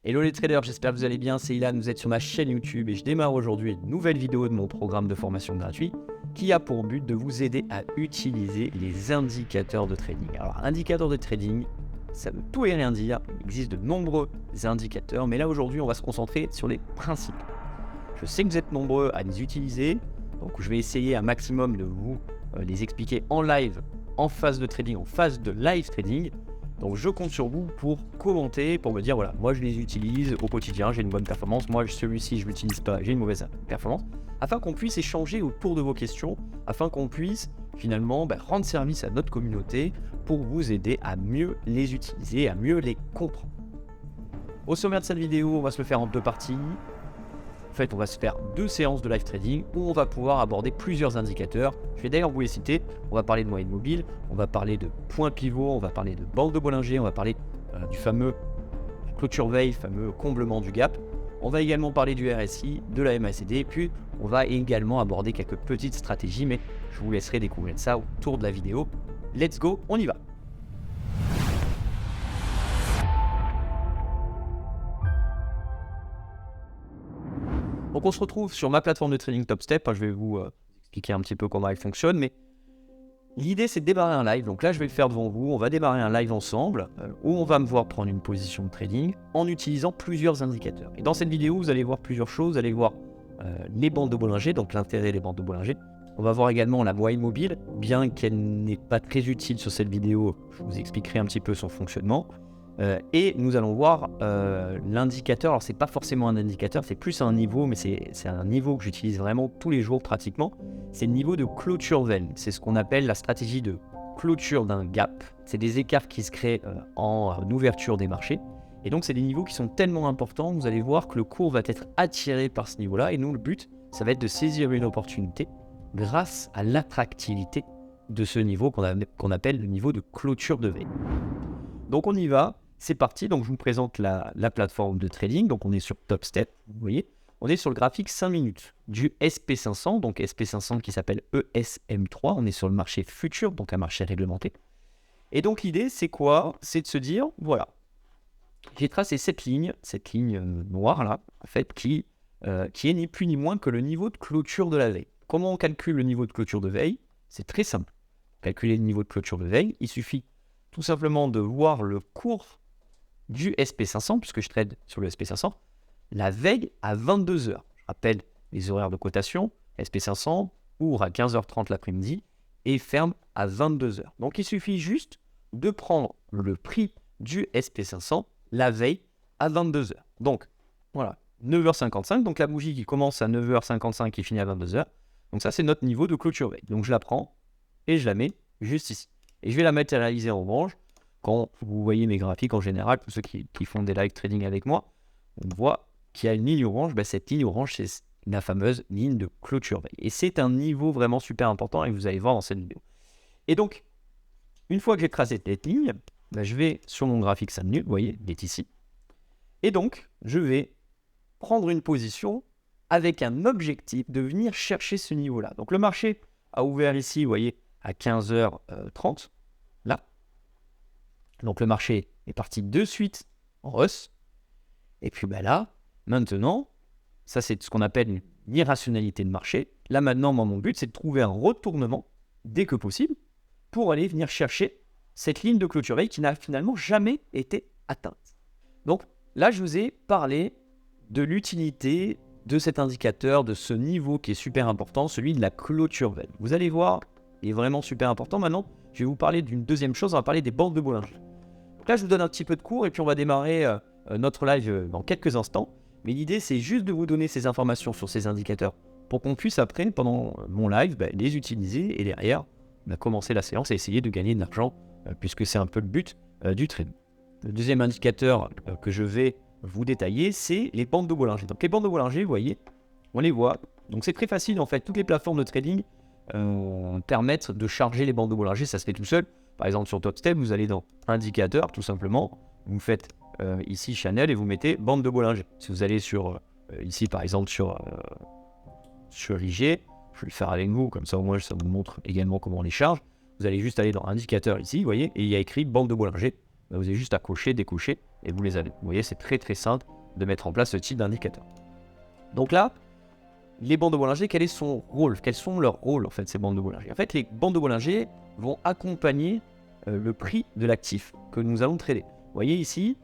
Hello les traders, j'espère que vous allez bien, c'est Ilan, vous êtes sur ma chaîne YouTube et je démarre aujourd'hui une nouvelle vidéo de mon programme de formation gratuit qui a pour but de vous aider à utiliser les indicateurs de trading. Alors, indicateurs de trading, ça veut tout et rien dire, il existe de nombreux indicateurs, mais là aujourd'hui on va se concentrer sur les principes. Je sais que vous êtes nombreux à les utiliser, donc je vais essayer un maximum de vous les expliquer en live, en phase de trading, en phase de live trading. Donc je compte sur vous pour commenter, pour me dire voilà, moi je les utilise au quotidien, j'ai une bonne performance, moi celui-ci je ne l'utilise pas, j'ai une mauvaise performance, afin qu'on puisse échanger autour de vos questions, afin qu'on puisse finalement rendre service à notre communauté pour vous aider à mieux les utiliser, à mieux les comprendre. Au sommaire de cette vidéo, on va se le faire en deux parties. En fait, on va se faire 2 séances de live trading où on va pouvoir aborder plusieurs indicateurs. Je vais d'ailleurs vous les citer. On va parler de moyenne mobile, on va parler de point pivot, on va parler de bande de Bollinger, on va parler du fameux clôture veille, fameux comblement du gap. On va également parler du RSI, de la MACD, puis on va également aborder quelques petites stratégies, mais je vous laisserai découvrir ça autour de la vidéo. Let's go, on y va. Donc on se retrouve sur ma plateforme de trading TopStep, je vais vous expliquer un petit peu comment elle fonctionne, mais l'idée c'est de démarrer un live, donc là je vais le faire devant vous, on va démarrer un live ensemble, où on va me voir prendre une position de trading en utilisant plusieurs indicateurs. Et dans cette vidéo vous allez voir plusieurs choses, vous allez voir les bandes de Bollinger, donc l'intérêt des bandes de Bollinger. On va voir également la moyenne mobile, bien qu'elle n'est pas très utile sur cette vidéo, je vous expliquerai un petit peu son fonctionnement. Et nous allons voir l'indicateur, alors c'est pas forcément un indicateur, c'est plus un niveau, mais c'est un niveau que j'utilise vraiment tous les jours pratiquement, c'est le niveau de clôture veille, c'est ce qu'on appelle la stratégie de clôture d'un gap, c'est des écarts qui se créent en ouverture des marchés, et donc c'est des niveaux qui sont tellement importants, vous allez voir que le cours va être attiré par ce niveau-là, et nous le but, ça va être de saisir une opportunité grâce à l'attractivité de ce niveau qu'on appelle le niveau de clôture de veille. Donc on y va. C'est parti, donc je vous présente la plateforme de trading, donc on est sur TopStep, vous voyez, on est sur le graphique 5 minutes du SP500, donc SP500 qui s'appelle ESM3, on est sur le marché futur, donc un marché réglementé. Et donc l'idée c'est quoi? C'est de se dire, voilà, j'ai tracé cette ligne noire là, en fait, qui est ni plus ni moins que le niveau de clôture de la veille. Comment on calcule le niveau de clôture de veille? C'est très simple. Pour calculer le niveau de clôture de veille, il suffit tout simplement de voir le cours du SP500, puisque je trade sur le SP500, la veille à 22h. Je rappelle les horaires de cotation, SP500 ouvre à 15h30 l'après-midi et ferme à 22h. Donc il suffit juste de prendre le prix du SP500 la veille à 22h. Donc voilà, 9h55, donc la bougie qui commence à 9h55 et finit à 22h. Donc ça c'est notre niveau de clôture veille. Donc je la prends et je la mets juste ici. Et je vais la matérialiser en orange. Quand vous voyez mes graphiques en général, tous ceux qui font des live trading avec moi, on voit qu'il y a une ligne orange. Cette ligne orange, c'est la fameuse ligne de clôture veille. Et c'est un niveau vraiment super important et vous allez voir dans cette vidéo. Et donc, une fois que j'ai tracé cette ligne, je vais sur mon graphique 5 minutes, vous voyez, il est ici. Et donc, je vais prendre une position avec un objectif de venir chercher ce niveau-là. Donc, le marché a ouvert ici, vous voyez, à 15h30, là. Donc le marché est parti de suite en hausse. Et puis là, maintenant, ça c'est ce qu'on appelle une irrationalité de marché. Là maintenant, mon but c'est de trouver un retournement dès que possible pour aller venir chercher cette ligne de clôture veille qui n'a finalement jamais été atteinte. Donc là, je vous ai parlé de l'utilité de cet indicateur, de ce niveau qui est super important, celui de la clôture veille. Vous allez voir, il est vraiment super important. Maintenant, je vais vous parler d'une deuxième chose, on va parler des bandes de Bollinger. Donc là, je vous donne un petit peu de cours et puis on va démarrer notre live dans quelques instants. Mais l'idée, c'est juste de vous donner ces informations sur ces indicateurs pour qu'on puisse après, pendant mon live, les utiliser et derrière, commencer la séance et essayer de gagner de l'argent puisque c'est un peu le but du trading. Le deuxième indicateur que je vais vous détailler, c'est les bandes de Bollinger. Donc les bandes de Bollinger, vous voyez, on les voit. Donc c'est très facile en fait. Toutes les plateformes de trading permettent de charger les bandes de Bollinger. Ça se fait tout seul. Par exemple, sur TopStep, vous allez dans Indicateur, tout simplement. Vous faites ici Channel et vous mettez bande de Bollinger. Si vous allez sur ici, par exemple, sur IG, je vais le faire avec vous, comme ça au moins ça vous montre également comment on les charge. Vous allez juste aller dans Indicateur ici, vous voyez, et il y a écrit bande de Bollinger. bah, vous avez juste à cocher, décocher, et vous les avez. Vous voyez, c'est très très simple de mettre en place ce type d'indicateur. Donc là, les bandes de Bollinger, quel est son rôle? Quels sont leurs rôles, en fait, ces bandes de Bollinger? En fait, les bandes de Bollinger vont accompagner le prix de l'actif que nous allons trader. Vous voyez ici,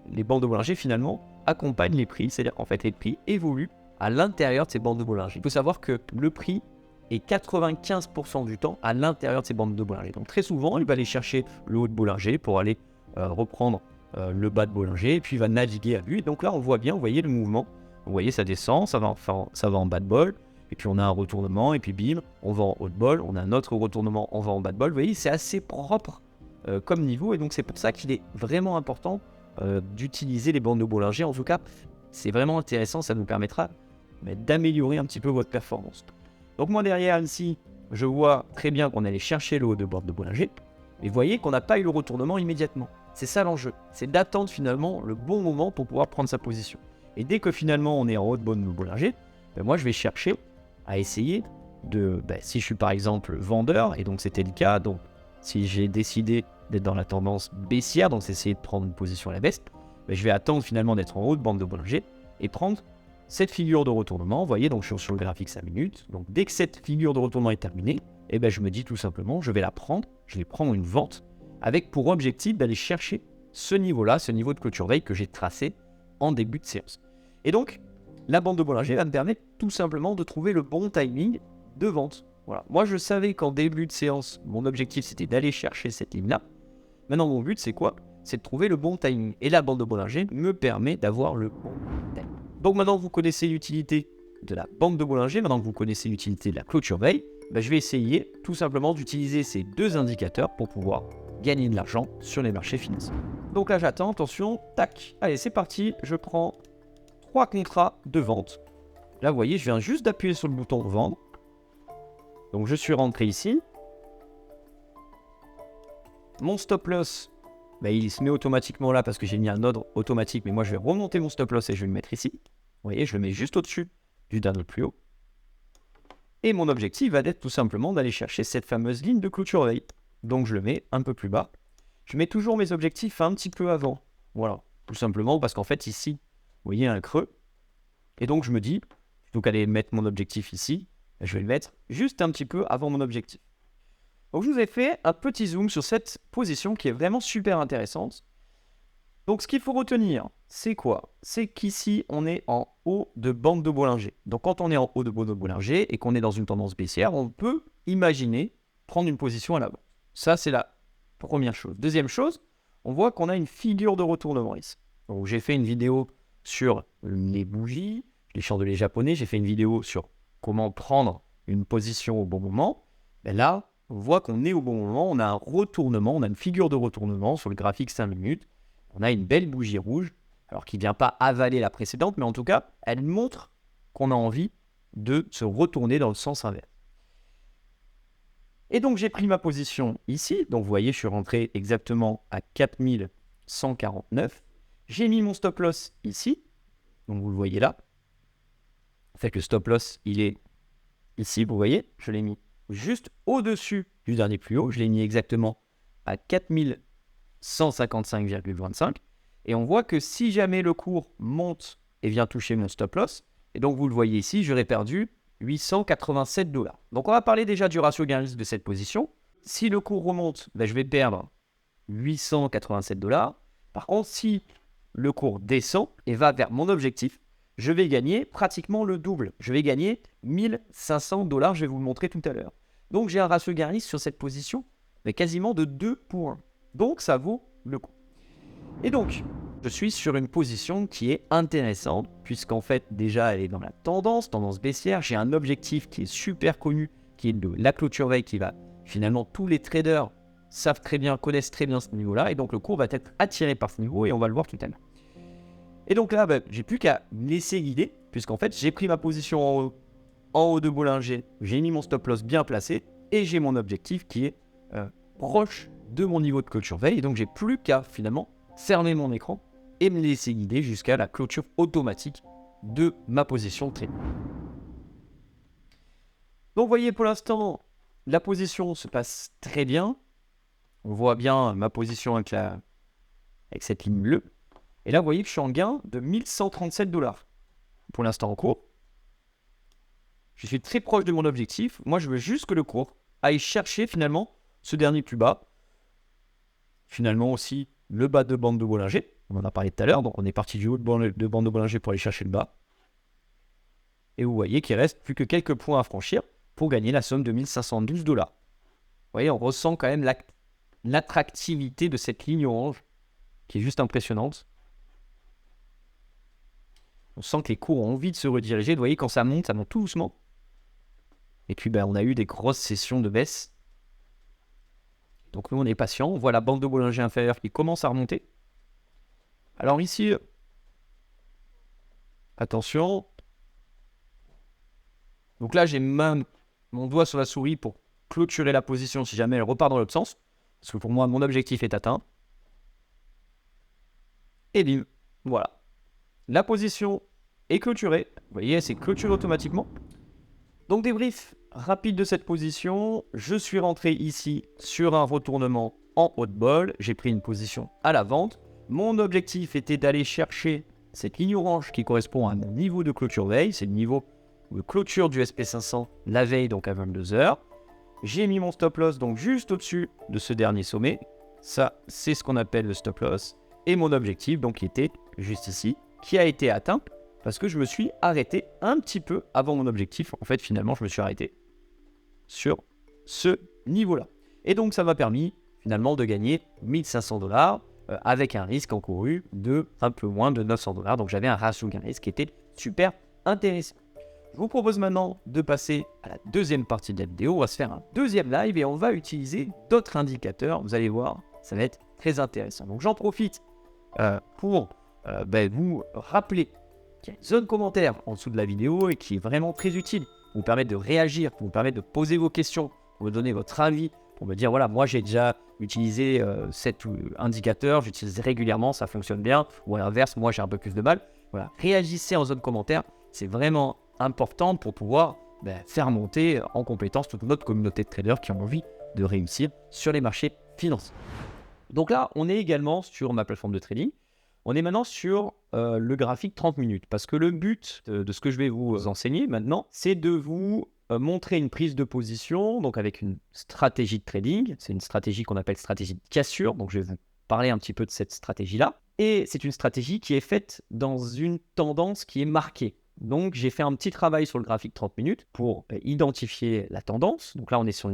les bandes de Bollinger, finalement, accompagnent les prix, c'est-à-dire qu'en fait, les prix évoluent à l'intérieur de ces bandes de Bollinger. Il faut savoir que le prix est 95% du temps à l'intérieur de ces bandes de Bollinger. Donc très souvent, il va aller chercher le haut de Bollinger pour aller reprendre le bas de Bollinger, et puis il va naviguer à vue. Donc là, on voit bien, vous voyez le mouvement. Vous voyez, ça descend, ça va en bas de bol, et puis on a un retournement, et puis bim, on va en haut de bol, on a un autre retournement, on va en bas de bol. Vous voyez, c'est assez propre comme niveau, et donc c'est pour ça qu'il est vraiment important d'utiliser les bandes de Bollinger. En tout cas, c'est vraiment intéressant, ça nous permettra d'améliorer un petit peu votre performance. Donc moi derrière ici, je vois très bien qu'on allait chercher le haut de bord de Bollinger, mais vous voyez qu'on n'a pas eu le retournement immédiatement. C'est ça l'enjeu, c'est d'attendre finalement le bon moment pour pouvoir prendre sa position. Et dès que finalement on est en haut de bord de Bollinger, moi je vais chercher à essayer de, si je suis par exemple vendeur, et donc c'était le cas, donc si j'ai décidé d'être dans la tendance baissière, donc c'est essayer de prendre une position à la baisse, je vais attendre finalement d'être en haut de bande de Bollinger et prendre cette figure de retournement. Vous voyez, donc je suis sur le graphique 5 minutes. Donc dès que cette figure de retournement est terminée, je me dis tout simplement, je vais la prendre, je vais prendre une vente avec pour objectif d'aller chercher ce niveau-là, ce niveau de clôture veille que j'ai tracé en début de séance. Et donc, la bande de Bollinger va me permettre tout simplement de trouver le bon timing de vente. Voilà. Moi, je savais qu'en début de séance, mon objectif, c'était d'aller chercher cette ligne-là. Maintenant, mon but, c'est quoi? C'est de trouver le bon timing. Et la bande de Bollinger me permet d'avoir le bon timing. Donc maintenant, vous connaissez l'utilité de la bande de Bollinger. Maintenant que vous connaissez l'utilité de la clôture veille, je vais essayer tout simplement d'utiliser ces deux indicateurs pour pouvoir gagner de l'argent sur les marchés financiers. Donc là, j'attends. Attention. Tac. Allez, c'est parti. Je prends 3 contrats de vente. Là, vous voyez, je viens juste d'appuyer sur le bouton vendre. Donc, je suis rentré ici. Mon stop loss, il se met automatiquement là parce que j'ai mis un ordre automatique. Mais moi, je vais remonter mon stop loss et je vais le mettre ici. Vous voyez, je le mets juste au-dessus du dernier plus haut. Et mon objectif va être tout simplement d'aller chercher cette fameuse ligne de clôture veille. Donc, je le mets un peu plus bas. Je mets toujours mes objectifs un petit peu avant. Voilà, tout simplement parce qu'en fait, ici, vous voyez un creux. Et donc, je me dis, plutôt qu'aller mettre mon objectif ici, je vais le mettre juste un petit peu avant mon objectif. Donc, je vous ai fait un petit zoom sur cette position qui est vraiment super intéressante. Donc, ce qu'il faut retenir, c'est quoi? C'est qu'ici, on est en haut de bande de Bollinger. Donc, quand on est en haut de bande de Bollinger et qu'on est dans une tendance baissière, on peut imaginer prendre une position à l'avant. Ça, c'est la première chose. Deuxième chose, on voit qu'on a une figure de retournement ici. Donc, j'ai fait une vidéo sur les bougies, les chandeliers japonais. J'ai fait une vidéo sur comment prendre une position au bon moment. Là, on voit qu'on est au bon moment. On a un retournement, on a une figure de retournement sur le graphique 5 minutes. On a une belle bougie rouge, alors qui ne vient pas avaler la précédente, mais en tout cas, elle montre qu'on a envie de se retourner dans le sens inverse. Et donc, j'ai pris ma position ici. Donc, vous voyez, je suis rentré exactement à 4149. J'ai mis mon stop loss ici. Donc, vous le voyez là. En fait, le stop loss, il est ici, vous voyez. Je l'ai mis juste au-dessus du dernier plus haut. Je l'ai mis exactement à 4155,25. Et on voit que si jamais le cours monte et vient toucher mon stop loss, et donc vous le voyez ici, j'aurais perdu 887 $. Donc, on va parler déjà du ratio gain-risque de cette position. Si le cours remonte, je vais perdre 887 $. Par contre, si le cours descend et va vers mon objectif, je vais gagner pratiquement le double. Je vais gagner 1500 $. Je vais vous le montrer tout à l'heure. Donc, j'ai un ratio gain-risque sur cette position, mais quasiment de 2 pour 1. Donc, ça vaut le coup. Et donc, je suis sur une position qui est intéressante, puisqu'en fait, déjà, elle est dans la tendance baissière. J'ai un objectif qui est super connu, qui est de la clôture veille, qui va, finalement, tous les traders savent très bien, connaissent très bien ce niveau-là, et donc le cours va être attiré par ce niveau, et on va le voir tout à l'heure. Et donc là, j'ai plus qu'à laisser guider, puisqu'en fait, j'ai pris ma position en haut de Bollinger, j'ai mis mon stop loss bien placé, et j'ai mon objectif qui est proche de mon niveau de clôture veille, et donc j'ai plus qu'à, finalement, fermer mon écran et me laisser guider jusqu'à la clôture automatique de ma position de trading. Donc, vous voyez, pour l'instant, la position se passe très bien. On voit bien ma position avec avec cette ligne bleue. Et là, vous voyez que je suis en gain de 1137$ pour l'instant en cours. Je suis très proche de mon objectif. Moi, je veux juste que le cours aille chercher finalement ce dernier plus bas. Finalement aussi le bas de bande de Bollinger. On en a parlé tout à l'heure. Donc, on est parti du haut de bande de Bollinger pour aller chercher le bas. Et vous voyez qu'il reste plus que quelques points à franchir pour gagner la somme de 1512$. Vous voyez, on ressent quand même l'attractivité de cette ligne orange qui est juste impressionnante. On sent que les cours ont envie de se rediriger. Vous voyez, quand ça monte tout doucement. Et puis, on a eu des grosses sessions de baisse. Donc, nous, on est patient. On voit la bande de Bollinger inférieure qui commence à remonter. Alors ici, attention. Donc là, j'ai mon doigt sur la souris pour clôturer la position si jamais elle repart dans l'autre sens. Parce que pour moi, mon objectif est atteint. Et bim, voilà. La position est clôturée. Vous voyez, c'est clôturé automatiquement. Donc, débrief rapide de cette position. Je suis rentré ici sur un retournement en haut de bol. J'ai pris une position à la vente. Mon objectif était d'aller chercher cette ligne orange qui correspond à mon niveau de clôture veille. C'est le niveau de clôture du SP500 la veille, donc à 22h. J'ai mis mon stop loss donc juste au-dessus de ce dernier sommet. Ça, c'est ce qu'on appelle le stop loss. Et mon objectif, donc, qui était juste ici, qui a été atteint parce que je me suis arrêté un petit peu avant mon objectif. En fait, finalement, je me suis arrêté sur ce niveau-là. Et donc, ça m'a permis, finalement, de gagner 1500$ avec un risque encouru de un peu moins de 900$. Donc, j'avais un ratio gain-risque qui était super intéressant. Je vous propose maintenant de passer à la deuxième partie de la vidéo. On va se faire un deuxième live et on va utiliser d'autres indicateurs. Vous allez voir, ça va être très intéressant. Donc, j'en profite pour vous rappeler qu'il y a une zone commentaire en dessous de la vidéo et qui est vraiment très utile pour vous permettre de réagir, pour vous permettre de poser vos questions, pour me donner votre avis, pour me dire voilà, moi j'ai déjà utilisé cet indicateur, j'utilise régulièrement, ça fonctionne bien, ou à l'inverse, moi j'ai un peu plus de mal. Voilà, réagissez en zone commentaire, c'est vraiment important pour pouvoir faire monter en compétence toute notre communauté de traders qui ont envie de réussir sur les marchés financiers. Donc là, on est également sur ma plateforme de trading. On est maintenant sur le graphique 30 minutes parce que le but de ce que je vais vous enseigner maintenant, c'est de vous montrer une prise de position, donc avec une stratégie de trading. C'est une stratégie qu'on appelle stratégie de cassure. Donc je vais vous parler un petit peu de cette stratégie-là. Et c'est une stratégie qui est faite dans une tendance qui est marquée. Donc j'ai fait un petit travail sur le graphique 30 minutes pour identifier la tendance. Donc là, on est sur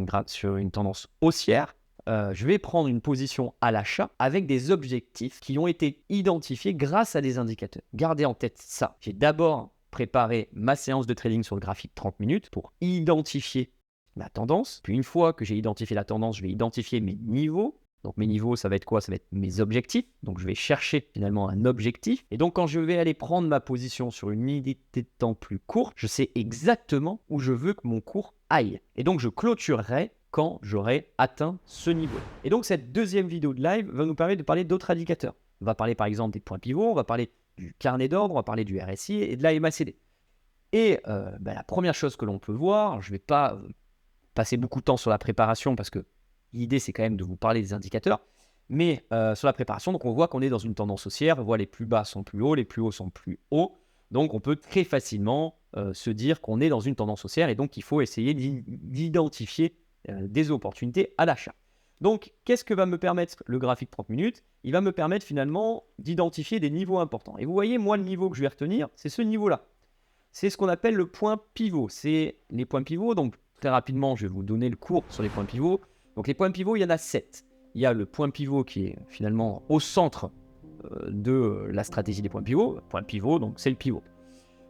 une tendance haussière. Je vais prendre une position à l'achat avec des objectifs qui ont été identifiés grâce à des indicateurs. Gardez en tête ça. J'ai d'abord préparé ma séance de trading sur le graphique 30 minutes pour identifier la tendance. Puis une fois que j'ai identifié la tendance, je vais identifier mes niveaux. Donc mes niveaux, ça va être quoi? Ça va être mes objectifs. Donc je vais chercher finalement un objectif. Et donc quand je vais aller prendre ma position sur une unité de temps plus courte, je sais exactement où je veux que mon cours aille. Et donc je clôturerai quand j'aurai atteint ce niveau. Et donc cette deuxième vidéo de live va nous permettre de parler d'autres indicateurs. On va parler par exemple des points pivots, on va parler du carnet d'ordre, on va parler du RSI et de la MACD. Et la première chose que l'on peut voir, je ne vais pas passer beaucoup de temps sur la préparation parce que l'idée c'est quand même de vous parler des indicateurs, mais sur la préparation, donc on voit qu'on est dans une tendance haussière, on voit les plus bas sont plus hauts, les plus hauts sont plus hauts, donc on peut très facilement se dire qu'on est dans une tendance haussière et donc il faut essayer d'identifier des opportunités à l'achat. Donc, qu'est-ce que va me permettre le graphique 30 minutes? Il va me permettre finalement d'identifier des niveaux importants. Et vous voyez, moi, le niveau que je vais retenir, c'est ce niveau-là. C'est ce qu'on appelle le point pivot. C'est les points pivots. Donc, très rapidement, je vais vous donner le cours sur les points pivots. Donc, les points pivots, il y en a 7. Il y a le point pivot qui est finalement au centre de la stratégie des points pivots. Le point pivot, donc c'est le pivot.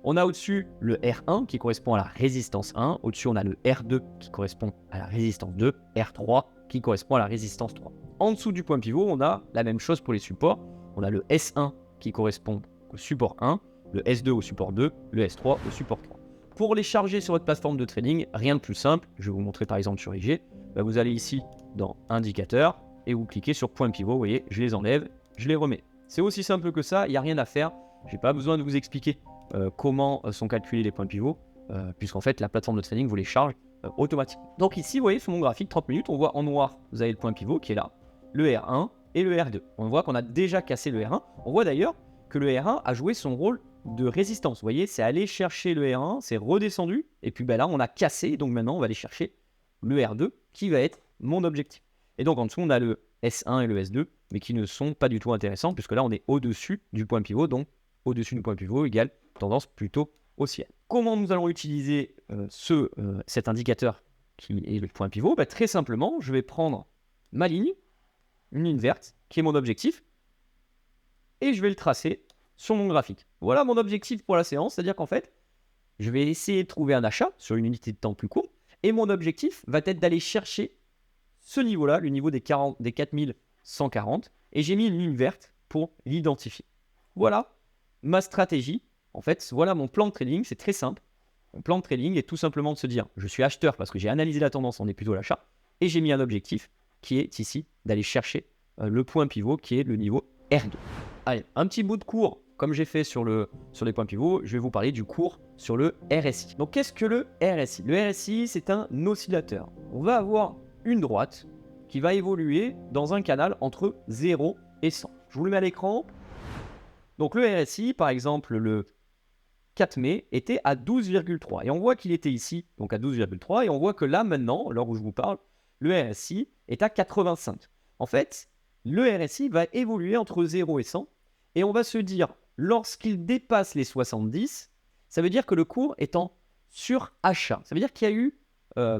On a au-dessus le R1 qui correspond à la résistance 1. Au-dessus, on a le R2 qui correspond à la résistance 2. R3 qui correspond à la résistance 3. En dessous du point pivot, on a la même chose pour les supports. On a le S1 qui correspond au support 1, le S2 au support 2, le S3 au support 3. Pour les charger sur votre plateforme de trading, rien de plus simple. Je vais vous montrer par exemple sur IG. Vous allez ici dans Indicateur et vous cliquez sur Point pivot. Vous voyez, je les enlève, je les remets. C'est aussi simple que ça, il n'y a rien à faire. Je n'ai pas besoin de vous expliquer comment sont calculés les points pivots, puisqu'en fait la plateforme de trading vous les charge automatiquement. Donc ici, vous voyez sur mon graphique 30 minutes, on voit en noir, vous avez le point pivot qui est là, le R1, et le R2. On voit qu'on a déjà cassé le R1. On voit d'ailleurs que le R1 a joué son rôle de résistance. Vous voyez, c'est aller chercher le R1, c'est redescendu, et puis là, on a cassé, donc maintenant, on va aller chercher le R2, qui va être mon objectif. Et donc, en dessous, on a le S1 et le S2, mais qui ne sont pas du tout intéressants, puisque là, on est au-dessus du point pivot, donc au-dessus du point pivot égale tendance plutôt haussière. Comment nous allons utiliser cet indicateur qui est le point pivot? Très simplement, je vais prendre ma ligne, une ligne verte, qui est mon objectif, et je vais le tracer sur mon graphique. Voilà mon objectif pour la séance, c'est-à-dire qu'en fait, je vais essayer de trouver un achat sur une unité de temps plus courte, et mon objectif va être d'aller chercher ce niveau-là, le niveau des 4140, et j'ai mis une ligne verte pour l'identifier. Voilà ma stratégie. En fait, voilà mon plan de trading, c'est très simple. Mon plan de trading est tout simplement de se dire, je suis acheteur parce que j'ai analysé la tendance, on est plutôt à l'achat, et j'ai mis un objectif qui est ici d'aller chercher le point pivot qui est le niveau R2. Allez, un petit bout de cours, comme j'ai fait sur les points pivots, je vais vous parler du cours sur le RSI. Donc qu'est-ce que le RSI? Le RSI, c'est un oscillateur. On va avoir une droite qui va évoluer dans un canal entre 0 et 100. Je vous le mets à l'écran. Donc le RSI, par exemple, le 4 mai, était à 12,3. Et on voit qu'il était ici, donc à 12,3. Et on voit que là, maintenant, à l'heure où je vous parle, le RSI est à 85. En fait, le RSI va évoluer entre 0 et 100. Et on va se dire, lorsqu'il dépasse les 70, ça veut dire que le cours est en surachat. Ça veut dire qu'il y a eu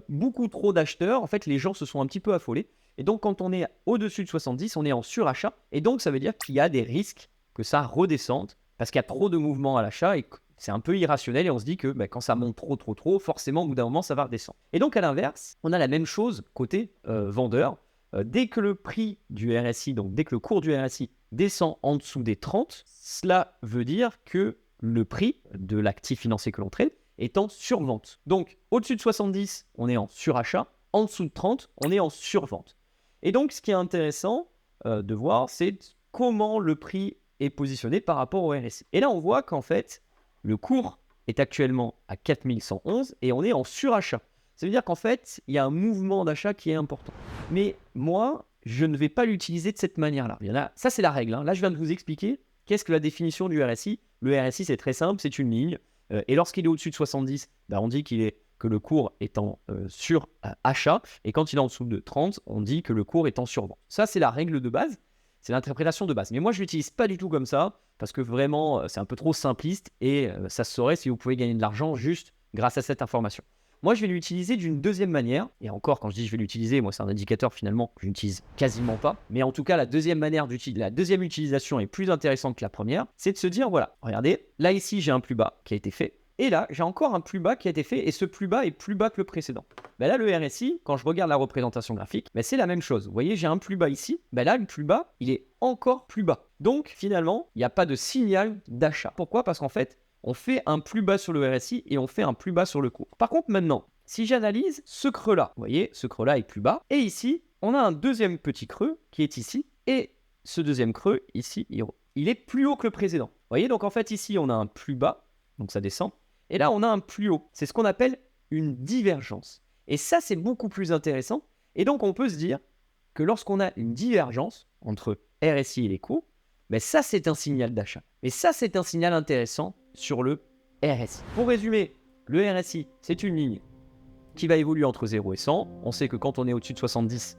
beaucoup trop d'acheteurs. En fait, les gens se sont un petit peu affolés. Et donc, quand on est au-dessus de 70, on est en surachat. Et donc, ça veut dire qu'il y a des risques que ça redescende parce qu'il y a trop de mouvements à l'achat et c'est un peu irrationnel. Et on se dit que quand ça monte trop, forcément, au bout d'un moment, ça va redescendre. Et donc, à l'inverse, on a la même chose côté vendeur. Dès que le prix du RSI, donc dès que le cours du RSI descend en dessous des 30, cela veut dire que le prix de l'actif financier que l'on trade est en survente. Donc, au-dessus de 70, on est en surachat. En dessous de 30, on est en survente. Et donc, ce qui est intéressant de voir, c'est comment le prix est positionné par rapport au RSI. Et là, on voit qu'en fait, le cours est actuellement à 4111 et on est en surachat. Ça veut dire qu'en fait, il y a un mouvement d'achat qui est important. Mais moi, je ne vais pas l'utiliser de cette manière-là. Ça, c'est la règle. Là, je viens de vous expliquer qu'est-ce que la définition du RSI. Le RSI, c'est très simple, c'est une ligne. Et lorsqu'il est au-dessus de 70, on dit que le cours est en surachat. Et quand il est en dessous de 30, on dit que le cours est en survente. Ça, c'est la règle de base. C'est l'interprétation de base. Mais moi, je ne l'utilise pas du tout comme ça parce que vraiment, c'est un peu trop simpliste et ça se saurait si vous pouvez gagner de l'argent juste grâce à cette information. Moi, je vais l'utiliser d'une deuxième manière. Et encore, quand je dis je vais l'utiliser, moi, c'est un indicateur finalement que je n'utilise quasiment pas. Mais en tout cas, la deuxième utilisation est plus intéressante que la première. C'est de se dire, voilà, regardez, là ici, j'ai un plus bas qui a été fait. Et là, j'ai encore un plus bas qui a été fait. Et ce plus bas est plus bas que le précédent. Là, le RSI, quand je regarde la représentation graphique, c'est la même chose. Vous voyez, j'ai un plus bas ici. Là, le plus bas, il est encore plus bas. Donc, finalement, il n'y a pas de signal d'achat. Pourquoi? Parce qu'en fait, on fait un plus bas sur le RSI et on fait un plus bas sur le cours. Par contre, maintenant, si j'analyse ce creux-là, vous voyez, ce creux-là est plus bas. Et ici, on a un deuxième petit creux qui est ici. Et ce deuxième creux, ici, il est plus haut que le précédent. Vous voyez, donc en fait, ici, on a un plus bas. Donc ça descend. Et là, on a un plus haut. C'est ce qu'on appelle une divergence. Et ça, c'est beaucoup plus intéressant. Et donc, on peut se dire que lorsqu'on a une divergence entre RSI et les cours, ça, c'est un signal d'achat. Mais ça, c'est un signal intéressant sur le RSI. Pour résumer, le RSI, c'est une ligne qui va évoluer entre 0 et 100. On sait que quand on est au-dessus de 70,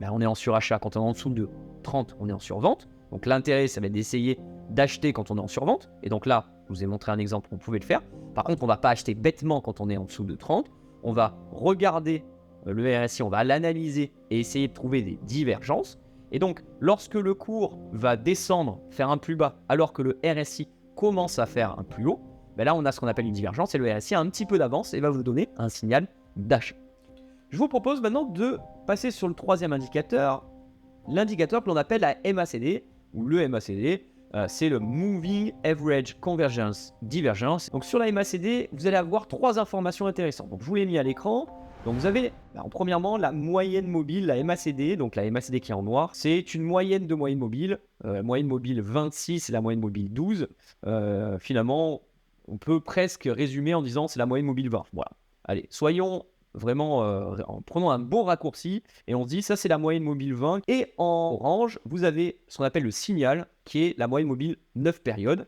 on est en surachat. Quand on est en dessous de 30, on est en survente. Donc l'intérêt, ça va être d'essayer d'acheter quand on est en survente. Et donc là, je vous ai montré un exemple, on pouvait le faire. Par contre, on ne va pas acheter bêtement quand on est en dessous de 30. On va regarder le RSI, on va l'analyser et essayer de trouver des divergences. Et donc, lorsque le cours va descendre, faire un plus bas, alors que le RSI commence à faire un plus haut, là, on a ce qu'on appelle une divergence et le RSI a un petit peu d'avance et va vous donner un signal d'achat. Je vous propose maintenant de passer sur le troisième indicateur, l'indicateur que l'on appelle la MACD, ou le MACD, c'est le Moving Average Convergence Divergence. Donc sur la MACD, vous allez avoir trois informations intéressantes. Donc je vous l'ai mis à l'écran. Donc vous avez, premièrement, la moyenne mobile, la MACD. Donc la MACD qui est en noir, c'est une moyenne de moyenne mobile. Moyenne mobile 26 et la moyenne mobile 12. Finalement, on peut presque résumer en disant c'est la moyenne mobile 20. Voilà. Allez, soyons vraiment en prenant un bon raccourci, et on se dit ça c'est la moyenne mobile 20, et en orange, vous avez ce qu'on appelle le signal, qui est la moyenne mobile 9 périodes.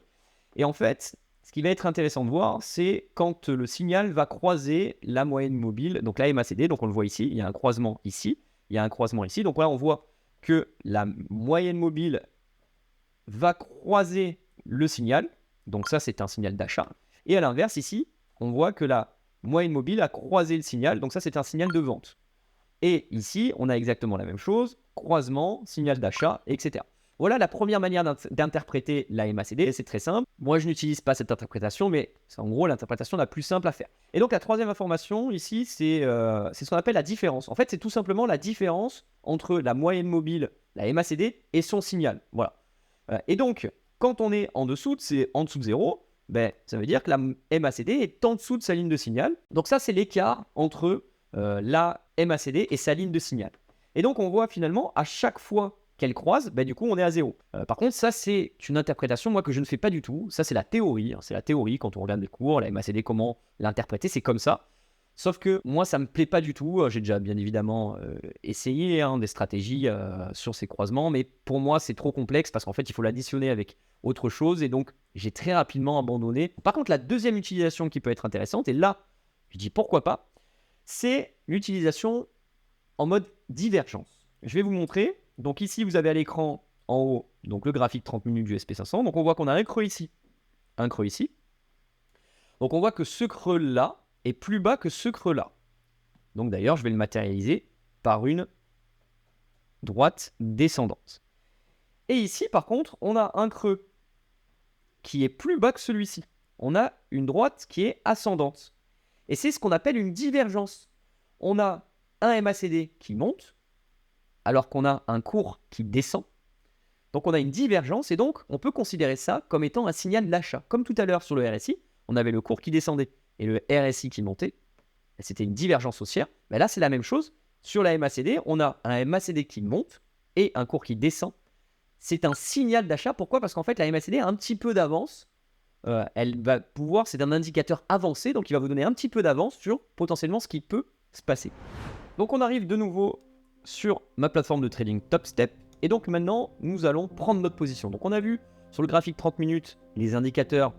Et en fait, ce qui va être intéressant de voir, c'est quand le signal va croiser la moyenne mobile, donc la MACD, donc on le voit ici, il y a un croisement ici, il y a un croisement ici, donc là on voit que la moyenne mobile va croiser le signal, donc ça c'est un signal d'achat, et à l'inverse ici, on voit que la moyenne mobile a croisé le signal, donc ça c'est un signal de vente. Et ici, on a exactement la même chose, croisement, signal d'achat, etc. Voilà la première manière d'interpréter la MACD, c'est très simple. Moi, je n'utilise pas cette interprétation, mais c'est en gros l'interprétation la plus simple à faire. Et donc, la troisième information ici, c'est ce qu'on appelle la différence. En fait, c'est tout simplement la différence entre la moyenne mobile, la MACD, et son signal. Voilà. Et donc, quand on est en dessous de 0, ben, ça veut dire que la MACD est en dessous de sa ligne de signal. Donc ça, c'est l'écart entre la MACD et sa ligne de signal. Et donc, on voit finalement, à chaque fois qu'elle croise, ben, du coup, on est à 0. Par contre, ça, c'est une interprétation, moi, que je ne fais pas du tout. Ça, c'est la théorie. Hein. C'est la théorie, quand on regarde les cours, la MACD, comment l'interpréter, c'est comme ça. Sauf que moi, ça ne me plaît pas du tout. J'ai déjà bien évidemment essayé des stratégies sur ces croisements, mais pour moi, c'est trop complexe parce qu'en fait, il faut l'additionner avec autre chose et donc j'ai très rapidement abandonné. Par contre, la deuxième utilisation qui peut être intéressante, et là, je dis pourquoi pas, c'est l'utilisation en mode divergence. Je vais vous montrer. Donc ici, vous avez à l'écran en haut donc le graphique 30 minutes du SP500. Donc on voit qu'on a un creux ici, un creux ici. Donc on voit que ce creux-là est plus bas que ce creux-là. Donc d'ailleurs, je vais le matérialiser par une droite descendante. Et ici, par contre, on a un creux qui est plus bas que celui-ci. On a une droite qui est ascendante. Et c'est ce qu'on appelle une divergence. On a un MACD qui monte, alors qu'on a un cours qui descend. Donc on a une divergence, et donc on peut considérer ça comme étant un signal d'achat. Comme tout à l'heure sur le RSI, on avait le cours qui descendait et le RSI qui montait. C'était une divergence haussière. Mais là, c'est la même chose. Sur la MACD, on a un MACD qui monte et un cours qui descend. C'est un signal d'achat. Pourquoi ? Parce qu'en fait, la MACD a un petit peu d'avance. Elle va pouvoir, c'est un indicateur avancé, donc il va vous donner un petit peu d'avance sur potentiellement ce qui peut se passer. Donc on arrive de nouveau sur ma plateforme de trading TopStep. Et donc maintenant, nous allons prendre notre position. Donc on a vu sur le graphique 30 minutes les indicateurs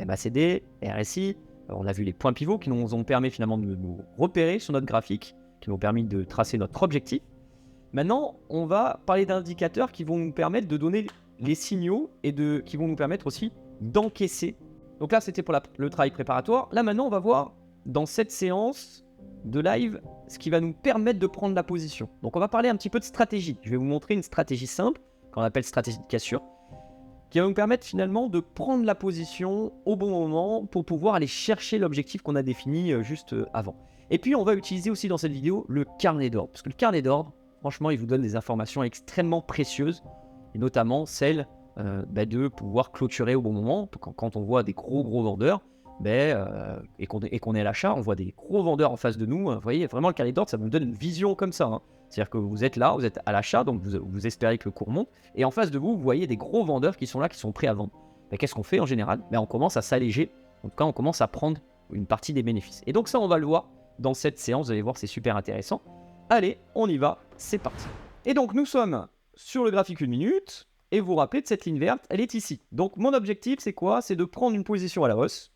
MACD, RSI. On a vu les points pivots qui nous ont permis finalement de nous repérer sur notre graphique, qui nous ont permis de tracer notre objectif. Maintenant, on va parler d'indicateurs qui vont nous permettre de donner les signaux et qui vont nous permettre aussi d'encaisser. Donc là, c'était pour le travail préparatoire. Là, maintenant, on va voir dans cette séance de live ce qui va nous permettre de prendre la position. Donc, on va parler un petit peu de stratégie. Je vais vous montrer une stratégie simple, qu'on appelle stratégie de cassure, qui va nous permettre finalement de prendre la position au bon moment pour pouvoir aller chercher l'objectif qu'on a défini juste avant. Et puis, on va utiliser aussi dans cette vidéo le carnet d'ordre. Parce que le carnet d'ordre, franchement, il vous donne des informations extrêmement précieuses, et notamment celle de pouvoir clôturer au bon moment. Quand on voit des gros vendeurs, et qu'on est à l'achat, on voit des gros vendeurs en face de nous. Vous voyez, vraiment, le carnet d'ordre, ça vous donne une vision comme ça. Hein. C'est-à-dire que vous êtes là, vous êtes à l'achat, donc vous espérez que le cours monte, et en face de vous, vous voyez des gros vendeurs qui sont là, qui sont prêts à vendre. Qu'est-ce qu'on fait en général ? On commence à s'alléger, en tout cas, on commence à prendre une partie des bénéfices. Et donc ça, on va le voir dans cette séance, vous allez voir, c'est super intéressant. Allez, on y va, c'est parti. Et donc, nous sommes sur le graphique 1 minute, et vous vous rappelez de cette ligne verte, elle est ici. Donc, mon objectif, c'est quoi ? C'est de prendre une position à la hausse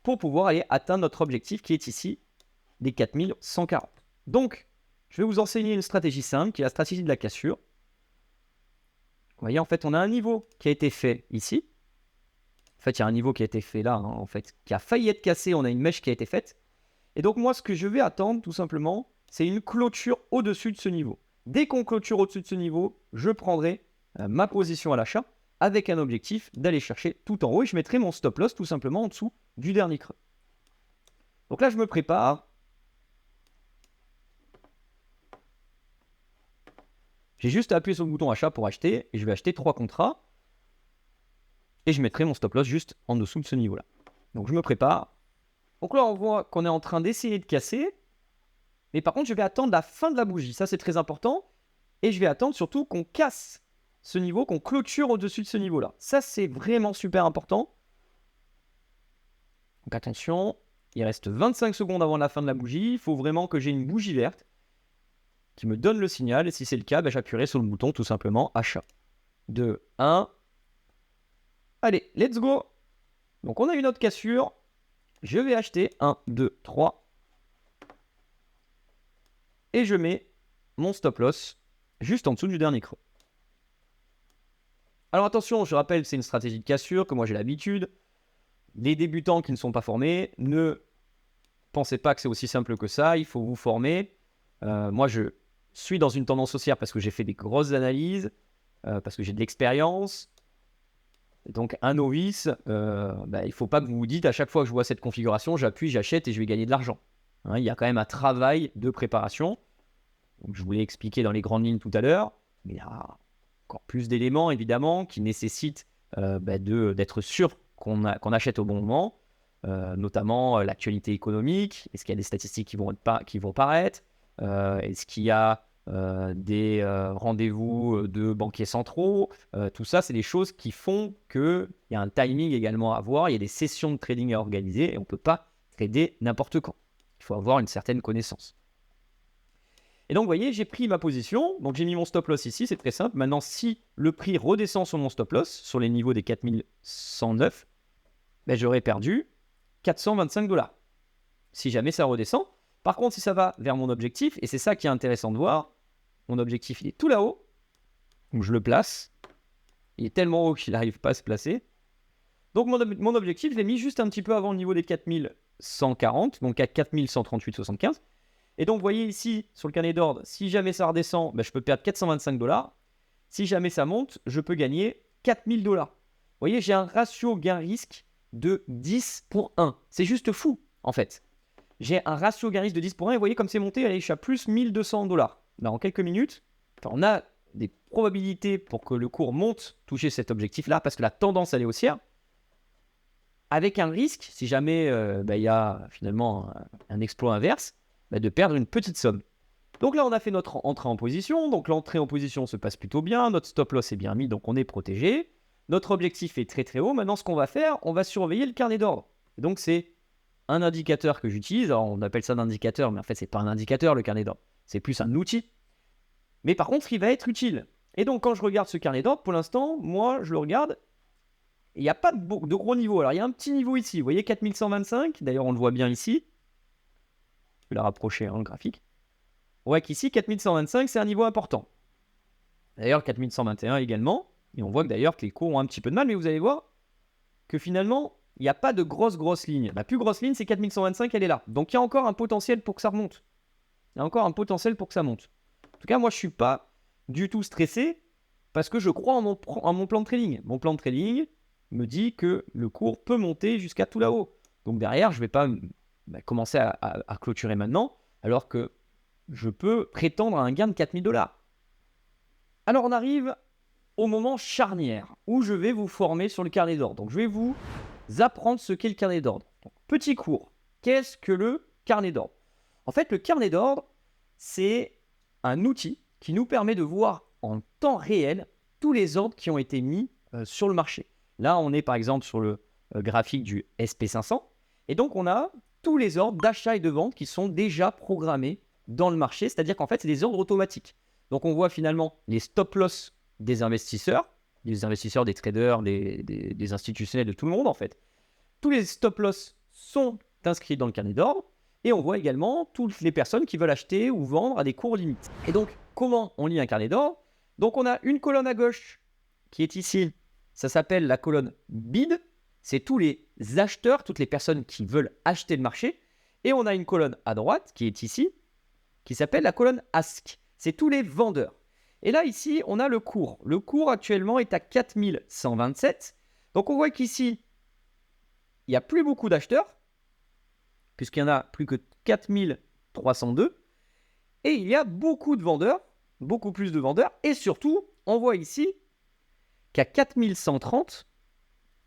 pour pouvoir aller atteindre notre objectif qui est ici, des 4140. Donc, je vais vous enseigner une stratégie simple, qui est la stratégie de la cassure. Vous voyez, en fait, on a un niveau qui a été fait ici. En fait, il y a un niveau qui a été fait là, en fait, qui a failli être cassé. On a une mèche qui a été faite. Et donc, moi, ce que je vais attendre, tout simplement, c'est une clôture au-dessus de ce niveau. Dès qu'on clôture au-dessus de ce niveau, je prendrai ma position à l'achat avec un objectif d'aller chercher tout en haut. Et je mettrai mon stop loss tout simplement en dessous du dernier creux. Donc là, je me prépare. J'ai juste à appuyer sur le bouton achat pour acheter. Et je vais acheter 3 contrats. Et je mettrai mon stop loss juste en dessous de ce niveau-là. Donc je me prépare. Donc là, on voit qu'on est en train d'essayer de casser. Mais par contre, je vais attendre la fin de la bougie. Ça, c'est très important. Et je vais attendre surtout qu'on casse ce niveau, qu'on clôture au-dessus de ce niveau-là. Ça, c'est vraiment super important. Donc attention. Il reste 25 secondes avant la fin de la bougie. Il faut vraiment que j'ai une bougie verte qui me donne le signal. Et si c'est le cas, j'appuierai sur le bouton tout simplement achat. 2, 1. Allez, let's go. Donc on a une autre cassure. Je vais acheter 1, 2, 3. Et je mets mon stop loss juste en dessous du dernier creux. Alors attention, je rappelle, c'est une stratégie de cassure que moi j'ai l'habitude. Les débutants qui ne sont pas formés, ne pensez pas que c'est aussi simple que ça. Il faut vous former. Moi, je suis dans une tendance haussière parce que j'ai fait des grosses analyses, parce que j'ai de l'expérience. Donc un novice, il ne faut pas que vous vous dites à chaque fois que je vois cette configuration, j'appuie, j'achète et je vais gagner de l'argent. Hein, il y a quand même un travail de préparation. Donc, je vous l'ai expliqué dans les grandes lignes tout à l'heure, mais il y a encore plus d'éléments évidemment qui nécessitent d'être sûr qu'on achète au bon moment, notamment l'actualité économique. Est-ce qu'il y a des statistiques qui vont paraître, est-ce qu'il y a des rendez-vous de banquiers centraux, tout ça, c'est des choses qui font qu'il y a un timing également à avoir, il y a des sessions de trading à organiser et on ne peut pas trader n'importe quand. Il faut avoir une certaine connaissance. Et donc, vous voyez, j'ai pris ma position, donc j'ai mis mon stop loss ici, c'est très simple. Maintenant, si le prix redescend sur mon stop loss, sur les niveaux des 4109, j'aurais perdu 425 $. Si jamais ça redescend. Par contre, si ça va vers mon objectif, et c'est ça qui est intéressant de voir, mon objectif, il est tout là-haut, donc je le place. Il est tellement haut qu'il n'arrive pas à se placer. Donc, mon objectif, je l'ai mis juste un petit peu avant le niveau des 4140, donc à 4138,75. Et donc, vous voyez ici, sur le carnet d'ordre, si jamais ça redescend, je peux perdre 425 $. Si jamais ça monte, je peux gagner 4000 $. Vous voyez, j'ai un ratio gain-risque de 10 pour 1. C'est juste fou, en fait. J'ai un ratio gain-risque de 10 pour 1. Et vous voyez, comme c'est monté, allez, je suis à plus 1200 $. Là, en quelques minutes, on a des probabilités pour que le cours monte, toucher cet objectif-là, parce que la tendance, elle est haussière. Avec un risque, si jamais il y a finalement un exploit inverse, de perdre une petite somme. Donc là, on a fait notre entrée en position. Donc l'entrée en position se passe plutôt bien. Notre stop loss est bien mis, donc on est protégé. Notre objectif est très très haut. Maintenant, ce qu'on va faire, on va surveiller le carnet d'ordre. Donc c'est un indicateur que j'utilise. Alors on appelle ça un indicateur, mais en fait, c'est pas un indicateur, le carnet d'ordre. C'est plus un outil. Mais par contre, il va être utile. Et donc, quand je regarde ce carnet d'ordre, pour l'instant, moi, je le regarde. Il n'y a pas de gros niveau. Alors, il y a un petit niveau ici. Vous voyez, 4125. D'ailleurs, on le voit bien ici. Je vais la rapprocher, le graphique. On voit qu'ici, 4125, c'est un niveau important. D'ailleurs, 4121 également. Et on voit que d'ailleurs que les cours ont un petit peu de mal, mais vous allez voir que finalement, il n'y a pas de grosse ligne. La plus grosse ligne, c'est 4125, elle est là. Donc, il y a encore un potentiel pour que ça remonte. Il y a encore un potentiel pour que ça monte. En tout cas, moi, je ne suis pas du tout stressé parce que je crois en mon plan de trading. Mon plan de trading me dit que le cours peut monter jusqu'à tout là-haut. Donc, derrière, je ne vais pas commencer à clôturer maintenant, alors que je peux prétendre à un gain de 4000 $. Alors on arrive au moment charnière où je vais vous former sur le carnet d'ordre. Donc je vais vous apprendre ce qu'est le carnet d'ordre. Donc, petit cours, qu'est-ce que le carnet d'ordre? En fait, le carnet d'ordre, c'est un outil qui nous permet de voir en temps réel tous les ordres qui ont été mis sur le marché. Là, on est par exemple sur le graphique du SP500. Et donc, on a tous les ordres d'achat et de vente qui sont déjà programmés dans le marché. C'est-à-dire qu'en fait, c'est des ordres automatiques. Donc, on voit finalement les stop-loss des investisseurs, des traders, des institutionnels, de tout le monde en fait. Tous les stop-loss sont inscrits dans le carnet d'ordre. Et on voit également toutes les personnes qui veulent acheter ou vendre à des cours limites. Et donc, comment on lit un carnet d'ordre? Donc, on a une colonne à gauche qui est ici. Ça s'appelle la colonne bid. C'est tous les acheteurs, toutes les personnes qui veulent acheter le marché. Et on a une colonne à droite qui est ici, qui s'appelle la colonne ask. C'est tous les vendeurs. Et là, ici, on a le cours. Le cours actuellement est à 4127. Donc, on voit qu'ici, il n'y a plus beaucoup d'acheteurs, puisqu'il y en a plus que 4302. Et il y a beaucoup de vendeurs, beaucoup plus de vendeurs. Et surtout, on voit ici qu'à 4130,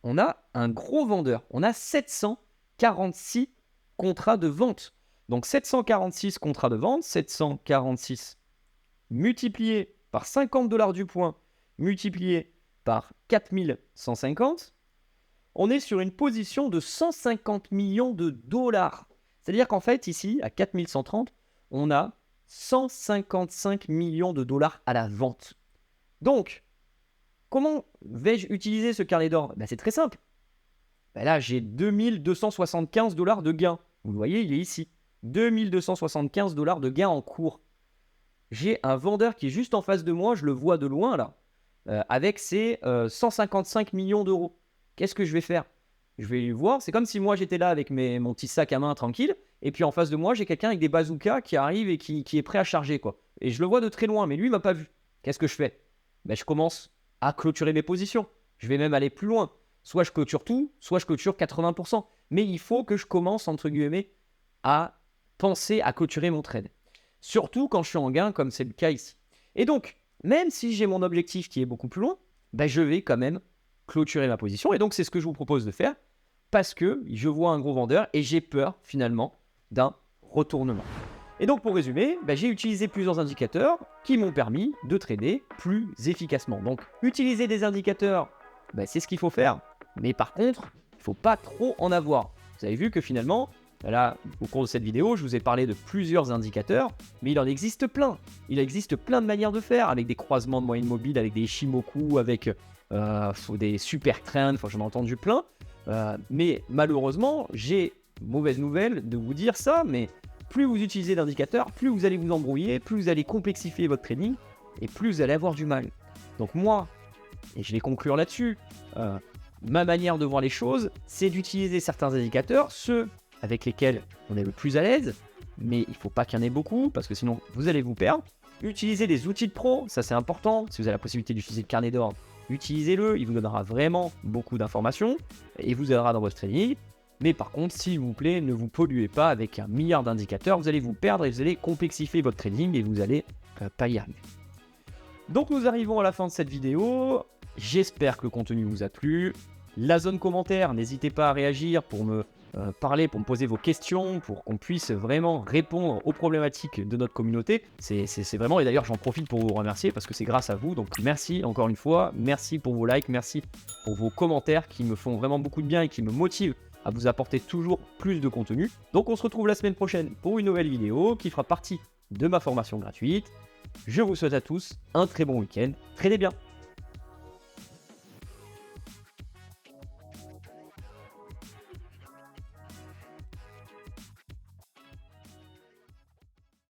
on a un gros vendeur. On a 746 contrats de vente. Donc 746 contrats de vente, 746 multiplié par 50 $ du point, multiplié par 4150, on est sur une position de 150 millions de dollars. C'est-à-dire qu'en fait, ici, à 4130, on a 155 millions de dollars à la vente. Donc, comment vais-je utiliser ce carnet d'or? C'est très simple. Là, j'ai 2275 dollars de gains. Vous le voyez, il est ici. 2275 dollars de gains en cours. J'ai un vendeur qui est juste en face de moi, je le vois de loin là, avec ses 155 millions d'euros. Qu'est-ce que je vais faire? Je vais voir, c'est comme si moi j'étais là avec mon petit sac à main tranquille, et puis en face de moi j'ai quelqu'un avec des bazookas qui arrive et qui est prêt à charger, quoi. Et je le vois de très loin, mais lui il m'a pas vu. Qu'est-ce que je fais? Je commence à clôturer mes positions. Je vais même aller plus loin. Soit je clôture tout, soit je clôture 80%. Mais il faut que je commence, entre guillemets, à penser à clôturer mon trade. Surtout quand je suis en gain, comme c'est le cas ici. Et donc, même si j'ai mon objectif qui est beaucoup plus loin, je vais quand même clôturer ma position. Et donc, c'est ce que je vous propose de faire parce que je vois un gros vendeur et j'ai peur, finalement, d'un retournement. Et donc, pour résumer, j'ai utilisé plusieurs indicateurs qui m'ont permis de trader plus efficacement. Donc, utiliser des indicateurs, c'est ce qu'il faut faire. Mais par contre, il ne faut pas trop en avoir. Vous avez vu que finalement, là, au cours de cette vidéo, je vous ai parlé de plusieurs indicateurs, mais il en existe plein. Il existe plein de manières de faire, avec des croisements de moyenne mobile, avec des Ishimoku, avec des super trends, j'en ai entendu plein. Mais malheureusement, j'ai mauvaise nouvelle de vous dire ça, mais plus vous utilisez d'indicateurs, plus vous allez vous embrouiller, plus vous allez complexifier votre trading, et plus vous allez avoir du mal. Donc moi, et je vais conclure là-dessus, ma manière de voir les choses, c'est d'utiliser certains indicateurs, ceux avec lesquels on est le plus à l'aise, mais il ne faut pas qu'il y en ait beaucoup, parce que sinon vous allez vous perdre. Utilisez des outils de pro, ça c'est important. Si vous avez la possibilité d'utiliser le carnet d'or, utilisez-le, il vous donnera vraiment beaucoup d'informations, et vous aidera dans votre trading. Mais par contre, s'il vous plaît, ne vous polluez pas avec un milliard d'indicateurs, vous allez vous perdre et vous allez complexifier votre trading et vous allez pas y arriver. Donc nous arrivons à la fin de cette vidéo, j'espère que le contenu vous a plu. La zone commentaire, n'hésitez pas à réagir pour me parler, pour me poser vos questions, pour qu'on puisse vraiment répondre aux problématiques de notre communauté. C'est vraiment, et d'ailleurs j'en profite pour vous remercier parce que c'est grâce à vous, donc merci encore une fois, merci pour vos likes, merci pour vos commentaires qui me font vraiment beaucoup de bien et qui me motivent à vous apporter toujours plus de contenu. Donc on se retrouve la semaine prochaine pour une nouvelle vidéo qui fera partie de ma formation gratuite. Je vous souhaite à tous un très bon week-end, tradez bien.